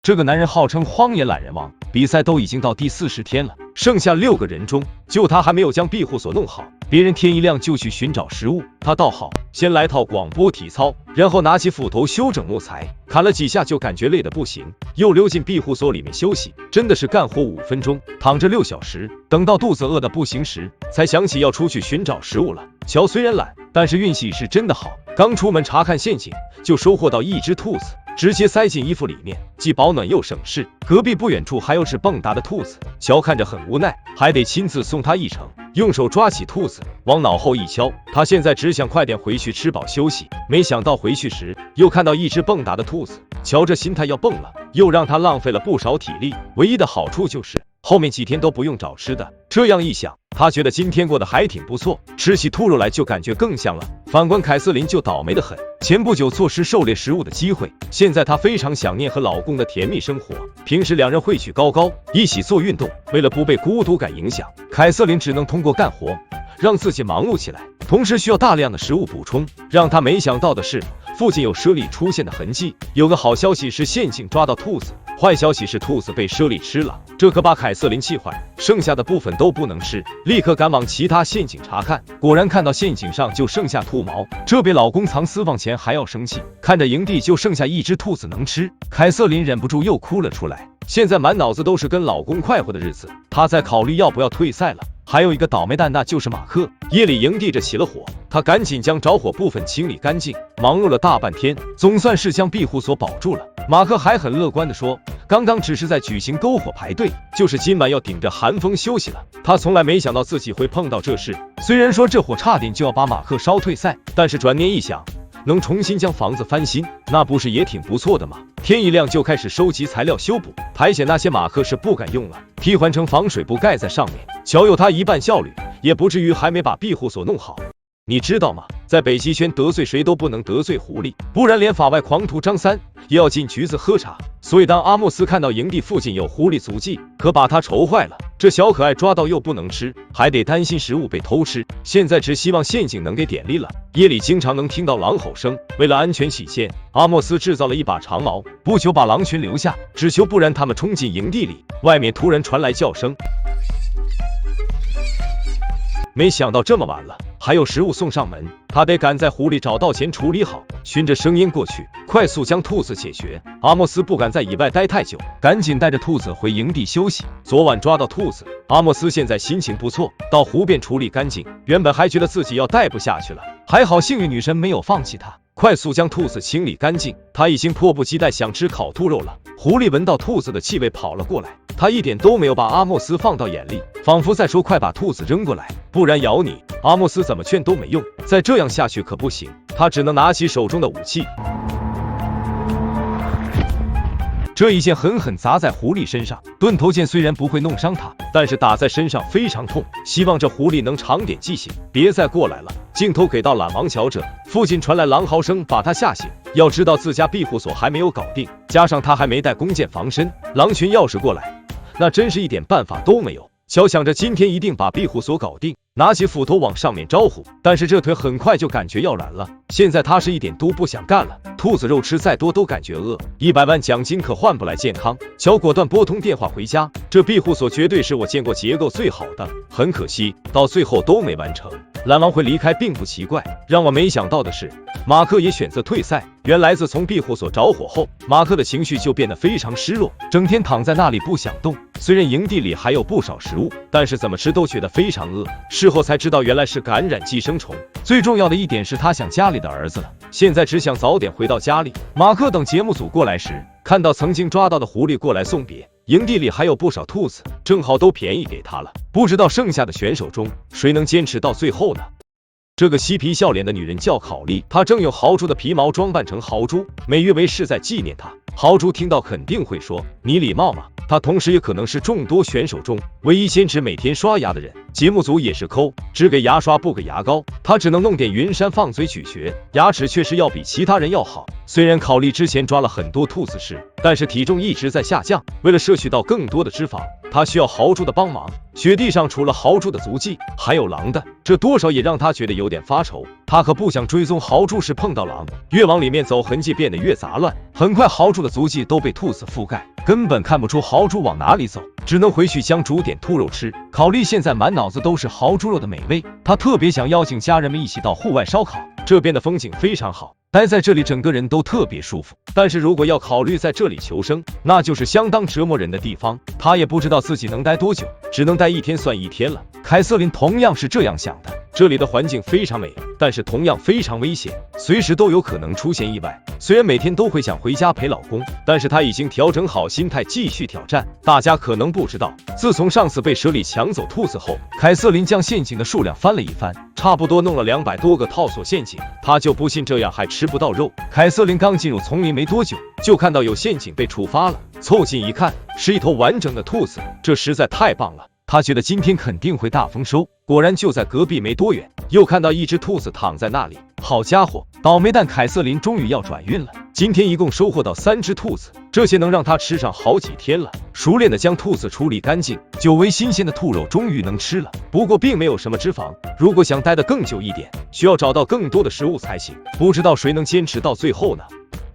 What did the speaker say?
这个男人号称荒野懒人王，比赛都已经到第40天了，剩下6个人中，就他还没有将庇护所弄好。别人天一亮就去寻找食物，他倒好，先来套广播体操，然后拿起斧头修整木材，砍了几下就感觉累得不行，又溜进庇护所里面休息。真的是干活5分钟，躺着6小时，等到肚子饿得不行时，才想起要出去寻找食物了。乔虽然懒，但是运气是真的好，刚出门查看陷阱，就收获到一只兔子，直接塞进衣服里面，既保暖又省事。隔壁不远处还有只蹦跶的兔子，乔看着很无奈，还得亲自送它一程。用手抓起兔子，往脑后一敲，他现在只想快点回去吃饱休息。没想到回去时，又看到一只蹦跶的兔子，乔这心态要蹦了，又让他浪费了不少体力。唯一的好处就是后面几天都不用找吃的。这样一想，他觉得今天过得还挺不错，吃起兔肉来就感觉更香了。反观凯瑟琳就倒霉得很，前不久错失狩猎食物的机会，现在她非常想念和老公的甜蜜生活。平时2人会去高高一起做运动，为了不被孤独感影响，凯瑟琳只能通过干活让自己忙碌起来，同时需要大量的食物补充。让他没想到的是，附近有猞猁出现的痕迹。有个好消息是陷阱抓到兔子，坏消息是兔子被猞猁吃了，这可把凯瑟琳气坏，剩下的部分都不能吃，立刻赶往其他陷阱查看。果然看到陷阱上就剩下兔毛，这比老公藏私房钱还要生气。看着营地就剩下一只兔子能吃，凯瑟琳忍不住又哭了出来。现在满脑子都是跟老公快活的日子，她在考虑要不要退赛了。还有一个倒霉蛋，那就是马克。夜里营地着起了火，他赶紧将着火部分清理干净，忙碌了大半天，总算是将庇护所保住了。马克还很乐观地说，刚刚只是在举行篝火排队，就是今晚要顶着寒风休息了。他从来没想到自己会碰到这事，虽然说这火差点就要把马克烧退赛，但是转念一想，能重新将房子翻新，那不是也挺不错的吗？天一亮就开始收集材料修补，苔藓那些马克是不敢用了，替换成防水布盖在上面。乔有他一半效率，也不至于还没把庇护所弄好。你知道吗？在北极圈得罪谁都不能得罪狐狸，不然连法外狂徒张三也要进局子喝茶。所以当阿莫斯看到营地附近有狐狸足迹，可把他愁坏了。这小可爱抓到又不能吃，还得担心食物被偷吃，现在只希望陷阱能给点力了。夜里经常能听到狼吼声，为了安全起见，阿莫斯制造了一把长矛，不求把狼群留下，只求不然他们冲进营地里。外面突然传来叫声，没想到这么晚了，还有食物送上门，他得赶在狐狸找到前处理好。循着声音过去，快速将兔子解决。阿莫斯不敢在野外待太久，赶紧带着兔子回营地休息。昨晚抓到兔子，阿莫斯现在心情不错，到湖边处理干净。原本还觉得自己要待不下去了，还好幸运女神没有放弃他，快速将兔子清理干净。他已经迫不及待想吃烤兔肉了。狐狸闻到兔子的气味跑了过来，他一点都没有把阿莫斯放到眼里，仿佛在说快把兔子扔过来，不然咬你。阿莫斯怎么劝都没用，再这样下去可不行，他只能拿起手中的武器。这一剑狠狠砸在狐狸身上，钝头剑虽然不会弄伤它，但是打在身上非常痛。希望这狐狸能长点记性，别再过来了。镜头给到懒王乔这，附近传来狼嚎声，把他吓醒。要知道自家庇护所还没有搞定，加上他还没带弓箭防身，狼群要是过来，那真是一点办法都没有。乔想着今天一定把庇护所搞定，拿起斧头往上面招呼，但是这腿很快就感觉要软了。现在他是一点都不想干了，兔子肉吃再多都感觉饿，100万奖金可换不来健康。乔果断拨通电话回家，这庇护所绝对是我见过结构最好的，很可惜到最后都没完成。懒王会离开并不奇怪，让我没想到的是，马克也选择退赛。原来自从庇护所着火后，马克的情绪就变得非常失落，整天躺在那里不想动。虽然营地里还有不少食物，但是怎么吃都觉得非常饿。事后才知道原来是感染寄生虫。最重要的一点是他想家里的儿子了，现在只想早点回到家里。马克等节目组过来时，看到曾经抓到的狐狸过来送别，营地里还有不少兔子，正好都便宜给他了。不知道剩下的选手中谁能坚持到最后呢？这个嬉皮笑脸的女人叫考利，她正用豪猪的皮毛装扮成豪猪，每月为是在纪念她。豪猪听到肯定会说，你礼貌吗？她同时也可能是众多选手中唯一坚持每天刷牙的人。节目组也是抠，只给牙刷不给牙膏，她只能弄点云杉放嘴咀嚼，牙齿确实要比其他人要好。虽然考利之前抓了很多兔子时但是体重一直在下降。为了摄取到更多的脂肪，他需要豪猪的帮忙。雪地上除了豪猪的足迹，还有狼的，这多少也让他觉得有点发愁。他可不想追踪豪猪时碰到狼，越往里面走，痕迹变得越杂乱。很快，豪猪的足迹都被兔子覆盖，根本看不出豪猪往哪里走，只能回去将煮点兔肉吃。考虑现在满脑子都是豪猪肉的美味，他特别想邀请家人们一起到户外烧烤。这边的风景非常好，待在这里整个人都特别舒服。但是如果要考虑在这里求生，那就是相当折磨人的地方。他也不知道自己能待多久，只能待一天算一天了。凯瑟琳同样是这样想的。这里的环境非常美，但是同样非常危险，随时都有可能出现意外。虽然每天都会想回家陪老公，但是她已经调整好心态继续挑战。大家可能不知道，自从上次被蛇里抢走兔子后，凯瑟琳将陷阱的数量翻了一番，差不多弄了200多个套索陷阱。她就不信这样还吃不到肉。凯瑟琳刚进入丛林没多久，就看到有陷阱被触发了，凑近一看，是一头完整的兔子，这实在太棒了。他觉得今天肯定会大丰收，果然就在隔壁没多远，又看到一只兔子躺在那里。好家伙，倒霉蛋凯瑟琳终于要转运了。今天一共收获到3只兔子，这些能让他吃上好几天了。熟练的将兔子处理干净，久违新鲜的兔肉终于能吃了。不过并没有什么脂肪，如果想待得更久一点，需要找到更多的食物才行。不知道谁能坚持到最后呢？